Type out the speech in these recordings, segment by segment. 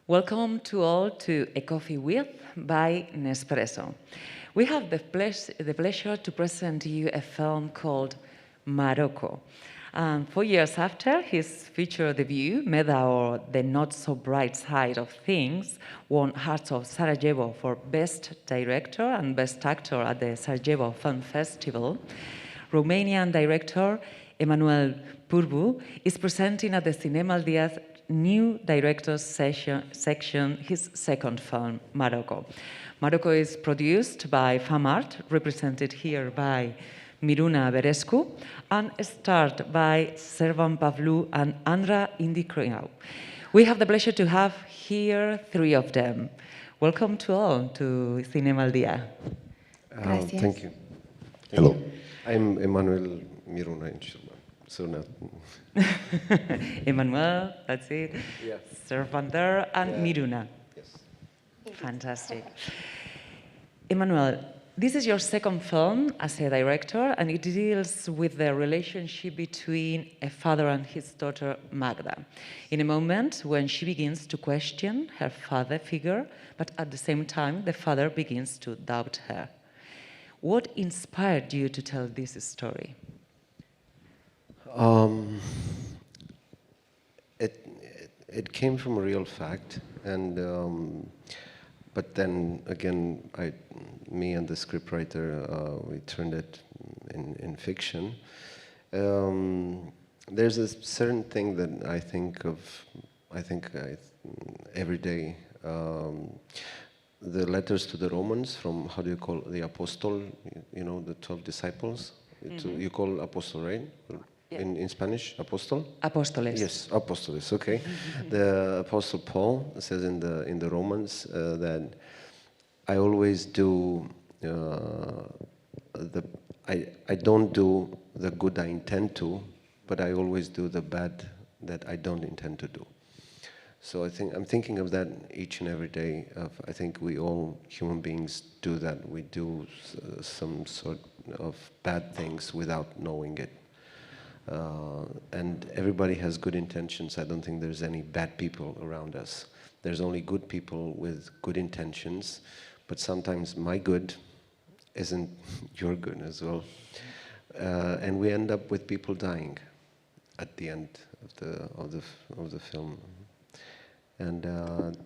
Welcome to all to A Coffee With by Nespresso. We have the pleasure to present to you a film called MAROCCO. 4 years after his feature debut, Meda, or The Not So Bright Side of Things, won Hearts of Sarajevo for Best Director and Best Actor at the Sarajevo Film Festival. Romanian director Emanuel Purbu is presenting at the Cinemaldia's new directors section his second film, MAROCCO. MAROCCO is produced by FAMART, represented here by Miruna Berescu, and starred by Servan Pavlou and Andra Indicriau. We have the pleasure to have here 3 of them. Welcome to all to Cinemaldia. Thank you. Hello. I'm Emanuel Miruna, so now. Emmanuel, that's it. Yeah. Servan there, and Miruna. Yes. Fantastic. Emmanuel, this is your second film as a director, and it deals with the relationship between a father and his daughter, Magda, in a moment when she begins to question her father figure, but at the same time, the father begins to doubt her. What inspired you to tell this story? It came from a real fact, and but then again, me and the scriptwriter, we turned it in fiction. There's a certain thing that I think of. I think every day. The letters to the Romans, from how do you call the apostle? You know, the 12 disciples. Mm-hmm. You call apostle, right? Yeah. In Spanish, apostol? Apóstoles. Yes, apóstoles, okay. The Apostle Paul says in the Romans that I always do, I don't do the good I intend to, but I always do the bad that I don't intend to do. So I'm thinking of that each and every day. I think we all human beings do that. We do some sort of bad things without knowing it. And everybody has good intentions. I don't think there's any bad people around us. There's only good people with good intentions, but sometimes my good isn't your good as well. And we end up with people dying at the end of the film. And the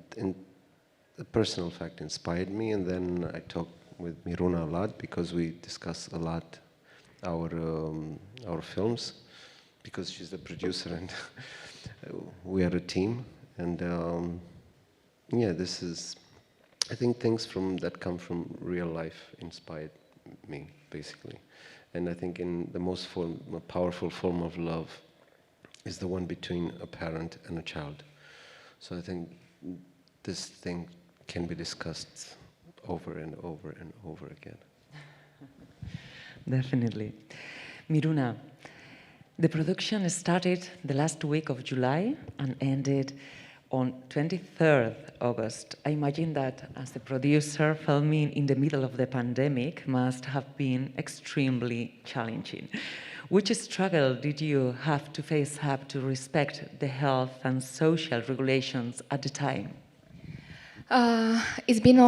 personal fact inspired me, and then I talked with Miruna a lot because we discuss a lot our films, because she's the producer and we are a team. And yeah, I think things that come from real life inspired me, basically. And I think in the most powerful form of love is the one between a parent and a child. So I think this thing can be discussed over and over and over again. Definitely. Miruna, the production started the last week of July and ended on 23rd August. I imagine that as a producer, filming in the middle of the pandemic must have been extremely challenging. Which struggle did you have to face up to respect the health and social regulations at the time? It's been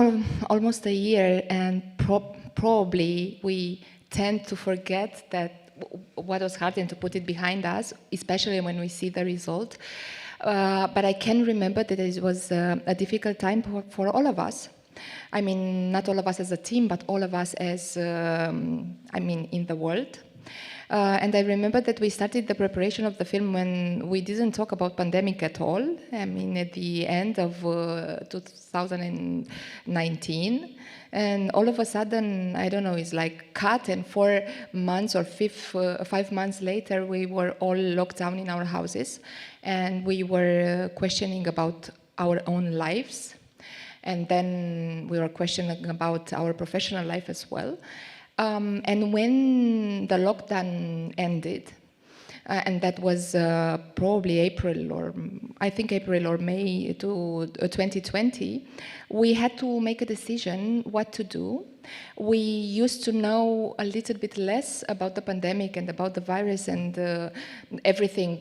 almost a year, and probably we tend to forget that what was hard and to put it behind us, especially when we see the result. But I can remember that it was a difficult time for all of us. I mean, not all of us as a team, but all of us as, in the world. And I remember that we started the preparation of the film when we didn't talk about pandemic at all. I mean, at the end of 2019. And all of a sudden, I don't know, it's like cut, and 4 months or 5 months later, we were all locked down in our houses. And we were questioning about our own lives. And then we were questioning about our professional life as well. And when the lockdown ended, and that was probably April or May to 2020, we had to make a decision what to do. we used to know a little bit less about the pandemic and about the virus and everything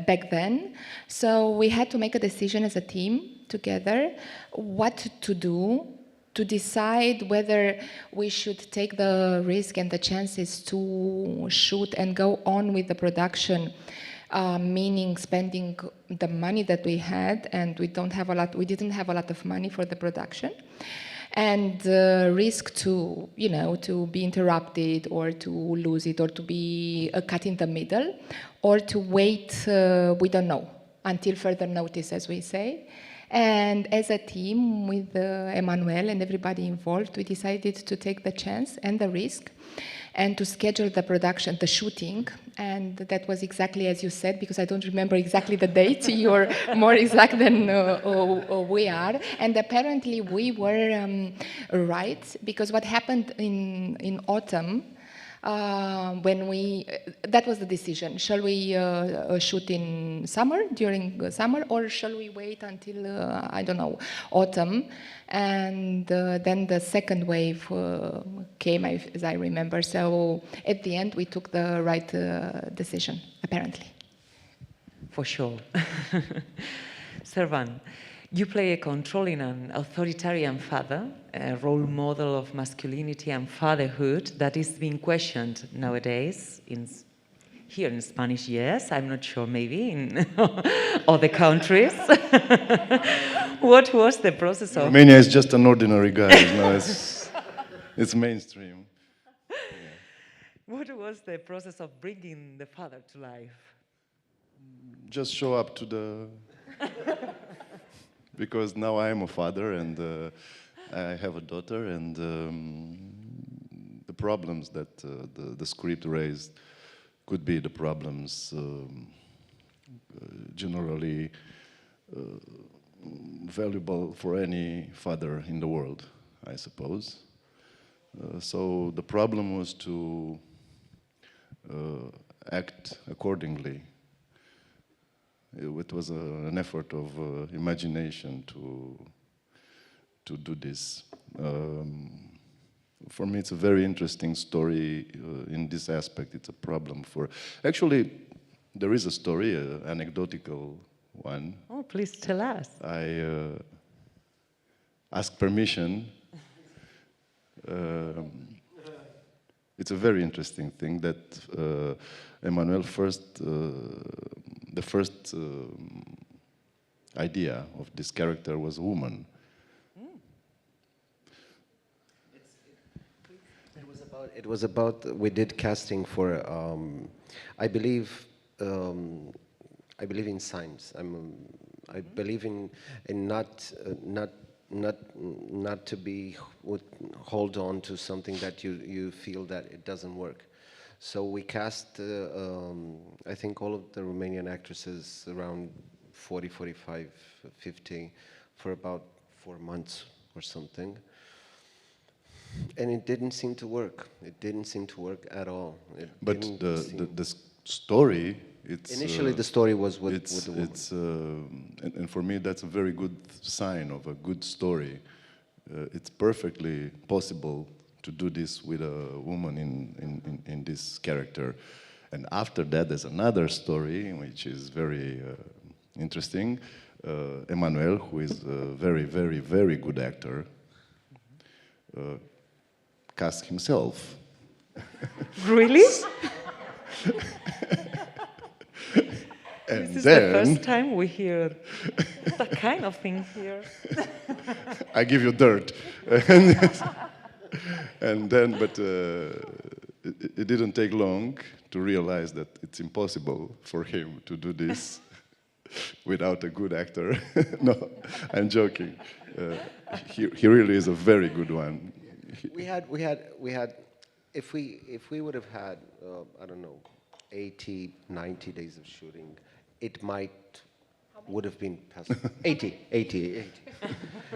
back then. So we had to make a decision as a team together what to do to decide whether we should take the risk and the chances to shoot and go on with the production, meaning spending the money that we had, and we didn't have a lot of money for the production, and risk to, to be interrupted or to lose it or to be cut in the middle, or to wait, we don't know, until further notice, as we say. And as a team with Emmanuel and everybody involved, we decided to take the chance and the risk and to schedule the production, the shooting. And that was exactly as you said, because I don't remember exactly the date. You're more exact than we are. And apparently we were right, because what happened in autumn, that was the decision. Shall we shoot in summer, during summer, or shall we wait until, I don't know, autumn? And then the second wave came, as I remember. So at the end, we took the right decision, apparently. For sure. Servan, you play a controlling and authoritarian father, a role model of masculinity and fatherhood that is being questioned nowadays here in Spanish, yes, I'm not sure, maybe in other countries. What was the process of... Romania is just an ordinary guy, it's mainstream. Yeah. What was the process of bringing the father to life? Just show up to the... Because now I am a father and I have a daughter, and the problems that the script raised could be the problems generally valuable for any father in the world, I suppose. So the problem was to act accordingly. It was an effort of imagination to do this. For me, it's a very interesting story in this aspect. It's a problem for... Actually, there is a story, an anecdotal one. Oh, please tell us. I asked permission. It's a very interesting thing that Emmanuel the first idea of this character was a woman. It was about we did casting for I believe in science. I believe in not to be hold on to something that you feel that it doesn't work. So we cast I think all of the Romanian actresses, around 40, 45, 50, for about 4 months or something. And it didn't seem to work. It didn't seem to work at all. But the story, it's... Initially the story was with the woman. And for me that's a very good sign of a good story. It's perfectly possible to do this with a woman in this character. And after that there's another story which is very interesting. Emmanuel, who is a very, very, very good actor, cast himself. Really? And this is then, the first time we hear that kind of thing here. I give you dirt. And then, but it didn't take long to realize that it's impossible for him to do this without a good actor. No, I'm joking. He really is a very good one. We had, if we would have had, I don't know, 80, 90 days of shooting, it might would have been past 80, 80, 80.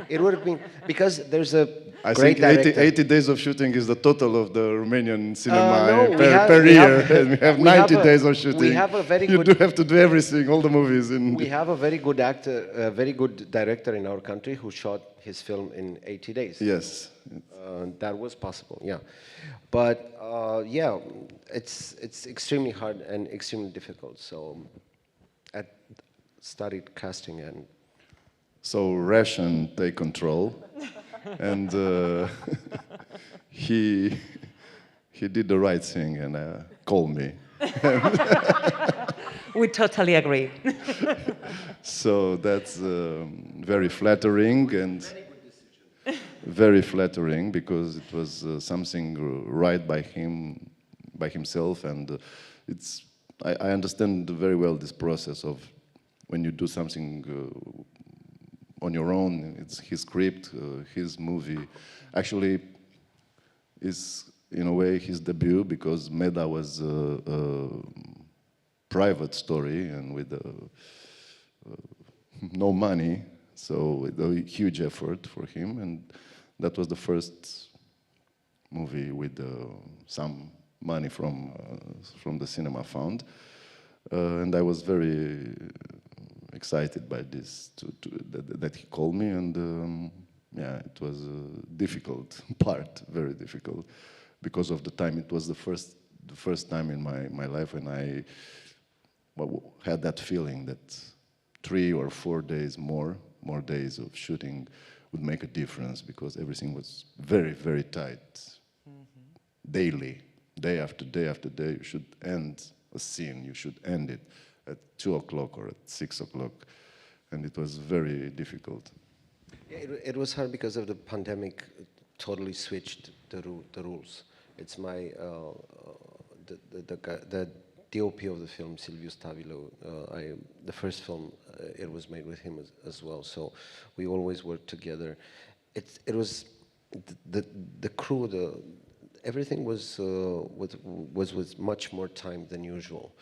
It would have been, because there's a I great think 80, director. 80 days of shooting is the total of the Romanian cinema No, we per we year. have- And we have we have 90 a- days of shooting. we have a very you good- do have to do everything, all the movies. We have a very good actor, a very good director in our country who shot his film in 80 days. Yes. That was possible, yeah. But yeah, it's extremely hard and extremely difficult. So I started casting, and So Russian take control, and he did the right thing and called me. We totally agree. So that's very flattering and very flattering, because it was something right by him, by himself, and it's. I understand very well this process of when you do something on your own. It's his script, his movie. Actually, is in a way his debut, because Meda was a private story and with no money, so with a huge effort for him, and that was the first movie with some money from the cinema fund, and I was very excited by this that he called me, and yeah, it was a difficult part, very difficult, because of the time. It was the first time in my life when I had that feeling that 3 or 4 days more days of shooting would make a difference, because everything was very, very tight. Daily, day after day after day, you should end a scene, you should end it at 2 o'clock or at 6 o'clock, and it was very difficult. yeah, it was hard because of the pandemic. Totally switched the rules. It's my the DOP of the film, Silviu Stabilo. The first film, it was made with him as well. So we always worked together. It was the crew. Everything was with much more time than usual.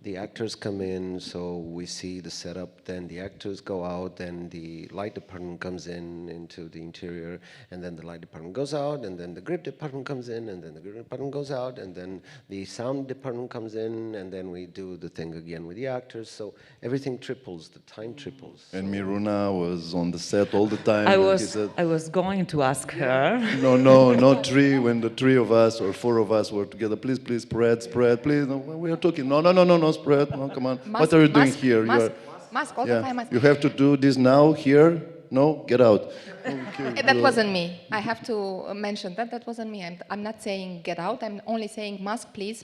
The actors come in, so we see the setup, then the actors go out, then the light department comes into the interior, and then the light department goes out, and then the grip department comes in, and then the grip department goes out, and then the sound department comes in, and then we do the thing again with the actors. So everything triples, the time triples. And Miruna was on the set all the time. I and he was said, I was going to ask her. no, not 3. When the 3 of us or 4 of us were together, please, spread, please. No, we are talking. No, spread. No, come on. What are you doing here? Mask all the time. Mask. You have to do this now, here. No, get out. Okay, That wasn't me. I have to mention that wasn't me. I'm not saying get out. I'm only saying mask please,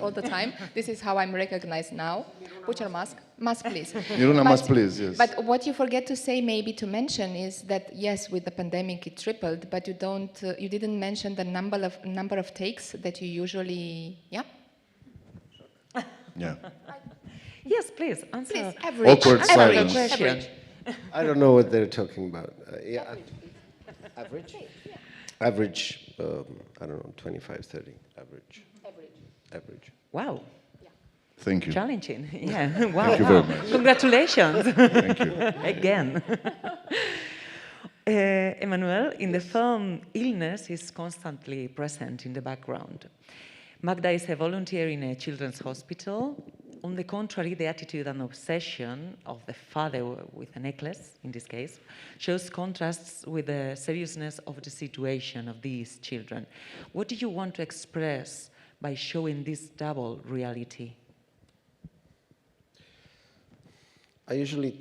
all the time. This is how I'm recognized now. Put your mask please. Miruna, mask please, yes. But what you forget to say, maybe to mention, is that yes, with the pandemic it tripled, but you didn't mention the number of takes that you usually, yeah. Yeah. Yes, please answer. Please, average. Awkward Answer the silence. question. I don't know what they're talking about. Yeah, average. Average. I don't know, 25, 30. Average. Wow, Thank you. challenging. Yeah, wow. Thank you very much. Congratulations. Thank you. Again. Emmanuel, in the film, illness is constantly present in the background. Magda is a volunteer in a children's hospital. On the contrary, the attitude and obsession of the father with a necklace, in this case, shows contrasts with the seriousness of the situation of these children. What do you want to express by showing this double reality? I usually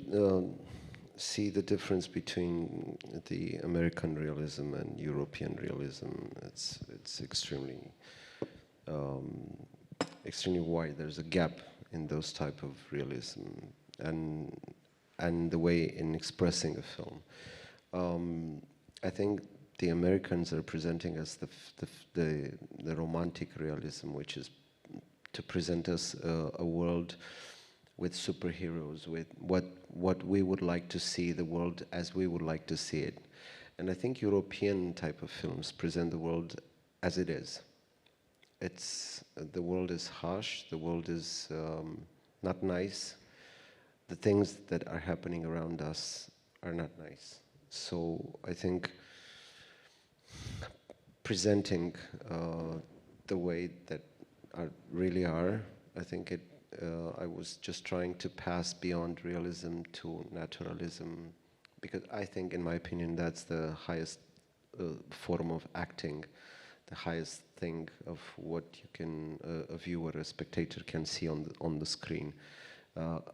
see the difference between the American realism and European realism. It's extremely wide. There's a gap in those type of realism and the way in expressing a film. I think the Americans are presenting us the romantic realism, which is to present us a world with superheroes, with what we would like to see, the world as we would like to see it. And I think European type of films present the world as it is. The world is harsh, the world is not nice, the things that are happening around us are not nice. So I think presenting the way that really are, I think I was just trying to pass beyond realism to naturalism, because I think, in my opinion, that's the highest form of acting, the highest thing of what you can, a viewer, a spectator can see on the screen,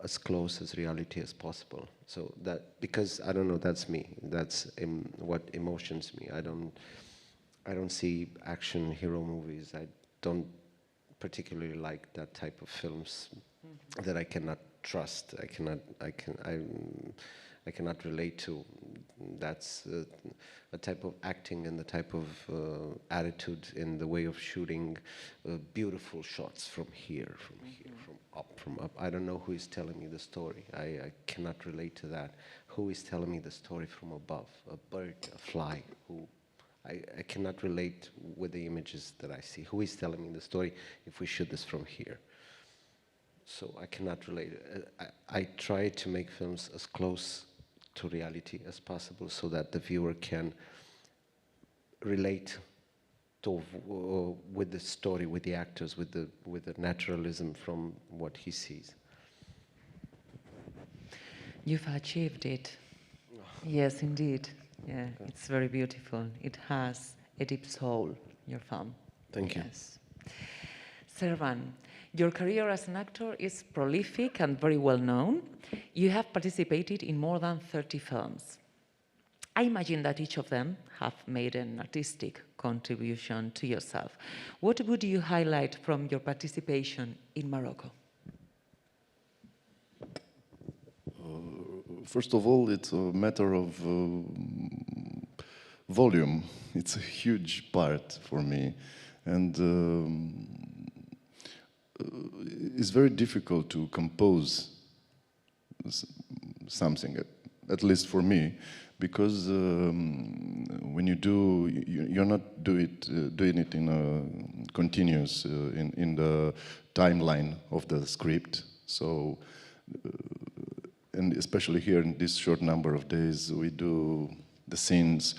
as close as reality as possible. So that, because I don't know, that's me. That's what emotions me. I don't see action hero movies. I don't particularly like that type of films that I cannot trust. I cannot relate to. That's a type of acting and the type of attitude in the way of shooting beautiful shots from here, from up. I don't know who is telling me the story. I cannot relate to that. Who is telling me the story from above? A bird, a fly, who? I cannot relate with the images that I see. Who is telling me the story if we shoot this from here? So I cannot relate. I try to make films as close to reality as possible so that the viewer can relate to, with the story, with the actors, with the naturalism from what he sees. You've achieved it. Yes, indeed. Yeah, it's very beautiful. It has a deep soul, your film. Thank you. Yes. Servan, your career as an actor is prolific and very well known. You have participated in more than 30 films. I imagine that each of them have made an artistic contribution to yourself. What would you highlight from your participation in Morocco? First of all, it's a matter of volume. It's a huge part for me. And it's very difficult to compose something, at least for me, because when you do, you're not doing it in a continuous, in the timeline of the script. So, and especially here in this short number of days, we do the scenes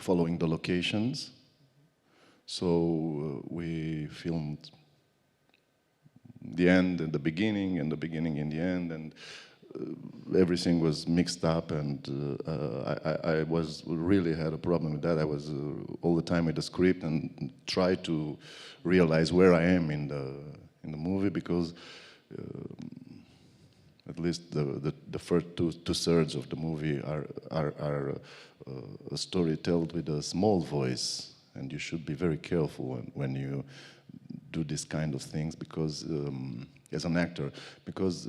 following the locations. So we filmed the end and the beginning and the end, and everything was mixed up, and I was really had a problem with that. I was all the time with the script and try to realize where I am in the movie, because at least the first two-thirds of the movie are a story told with a small voice, and you should be very careful when you do this kind of things, because as an actor, because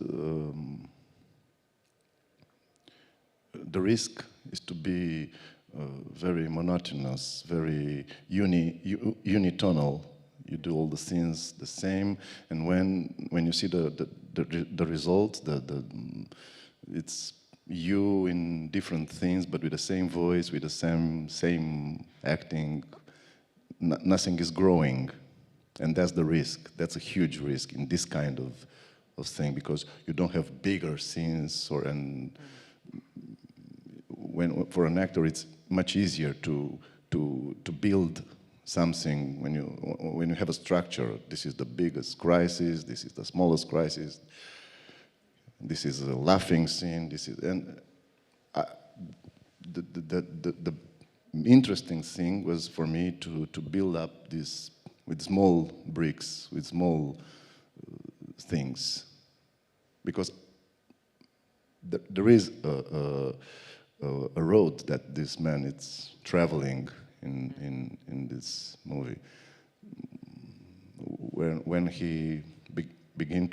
the risk is to be very monotonous, very unitonal. You do all the scenes the same, and when you see the result, it's you in different things, but with the same voice, with the same acting. Nothing is growing, and that's the risk. That's a huge risk in this kind of thing, because you don't have bigger scenes, when for an actor it's much easier to build something when you have a structure. This is the biggest crisis, this is the smallest crisis, this is a laughing scene, this is, and the interesting thing was for me to build up this with small bricks, with small things, because there is a road that this man is traveling in this movie, when he begin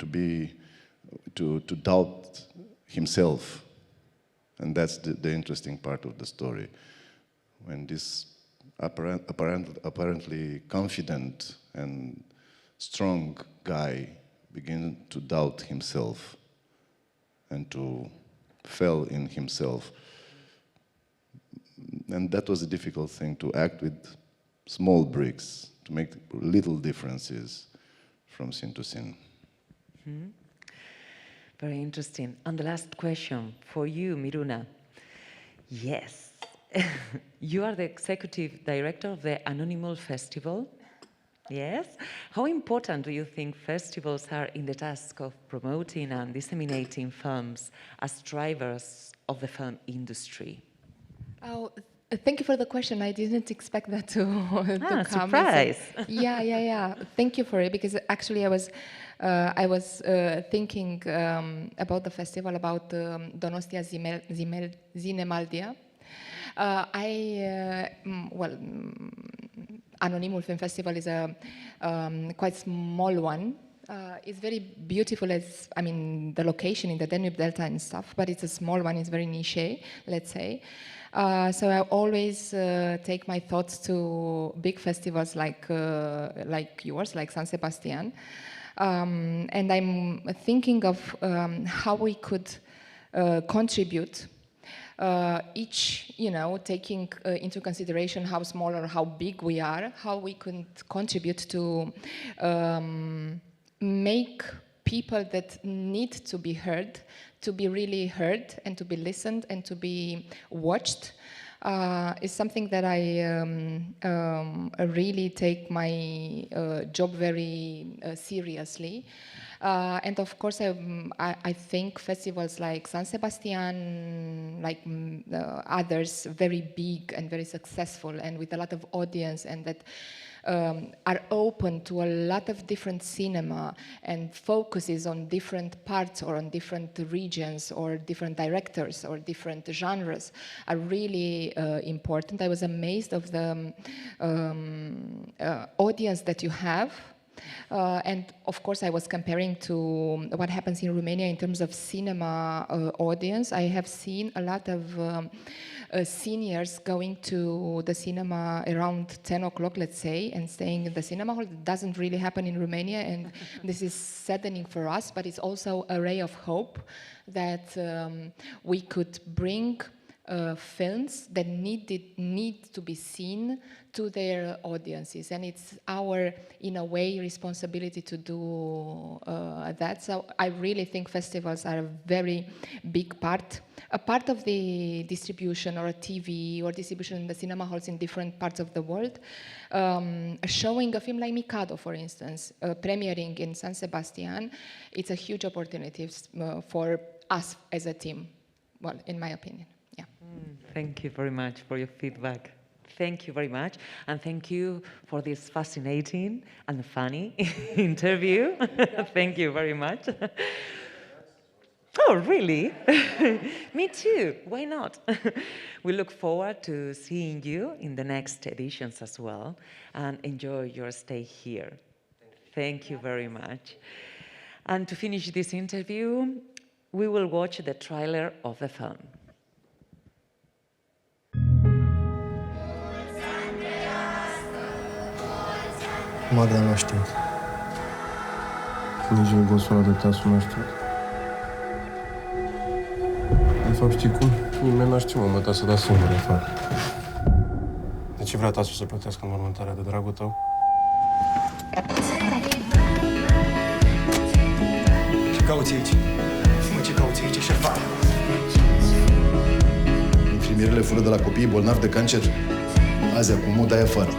to doubt himself, and that's the interesting part of the story. When this apparently confident and strong guy begins to doubt himself and to fail in himself. And that was a difficult thing, to act with small bricks, to make little differences from scene to scene. Mm-hmm. Very interesting. And the last question for you, Miruna. Yes, you are the executive director of the Anonymous Festival. Yes. How important do you think festivals are in the task of promoting and disseminating films as drivers of the film industry? Oh, thank you for the question. I didn't expect that to come. Surprise! Yeah. Thank you for it, because actually I was thinking about the festival, about Donostia Zinemaldia. Anonymous Film Festival is a quite small one. It's very beautiful, the location in the Danube Delta and stuff, but it's a small one. It's very niche, let's say. So I always take my thoughts to big festivals like yours, like San Sebastian. And I'm thinking of how we could contribute, each, taking into consideration how small or how big we are, how we could contribute to make people that need to be heard, to be really heard and to be listened and to be watched, is something that I really take my job very seriously. And of course, I think festivals like San Sebastian, like others, very big and very successful and with a lot of audience, and that are open to a lot of different cinema and focuses on different parts or on different regions or different directors or different genres, are really important. I was amazed of the audience that you have. And of course, I was comparing to what happens in Romania in terms of cinema audience. I have seen a lot of seniors going to the cinema around 10 o'clock, let's say, and staying in the cinema hall. It doesn't really happen in Romania, and this is saddening for us, but it's also a ray of hope that we could bring films that need to be seen to their audiences, and it's our, in a way, responsibility to do that. So I really think festivals are a very big part, a part of the distribution or a TV or distribution in the cinema halls in different parts of the world. Showing a film like MIKADO, for instance, premiering in San Sebastian, it's a huge opportunity for us as a team, well, in my opinion. Yeah. Thank you very much for your feedback. Thank you very much. And thank you for this fascinating and funny interview. Thank you very much. Oh, really? Me too. Why not? We look forward to seeing you in the next editions as well, and enjoy your stay here. Thank you very much. And to finish this interview, we will watch the trailer of the film. Magda n-a știut. Nici nu pot suna de tasul n-a știut. De fapt, știi cum? Nimeni n-a știut, mă, ta să da singur, de fapt. De ce vrea tasul să plătească înmormântarea? De dragul tău? Ce cauți aici? Mă, ce cauți aici, șefan? Infirmierele fură de la copiii bolnavi de cancer. Azi, acum, o dai afară.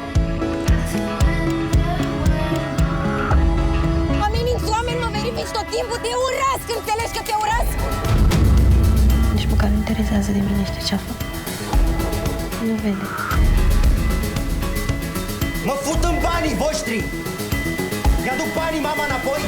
Tot timpul te urăsc, înțelegi că te urăsc? Nici măcar nu interesează de mine, știi ce-a făcut. Nu vede. Mă fut în banii voștri! Mi-aduc banii mama înapoi?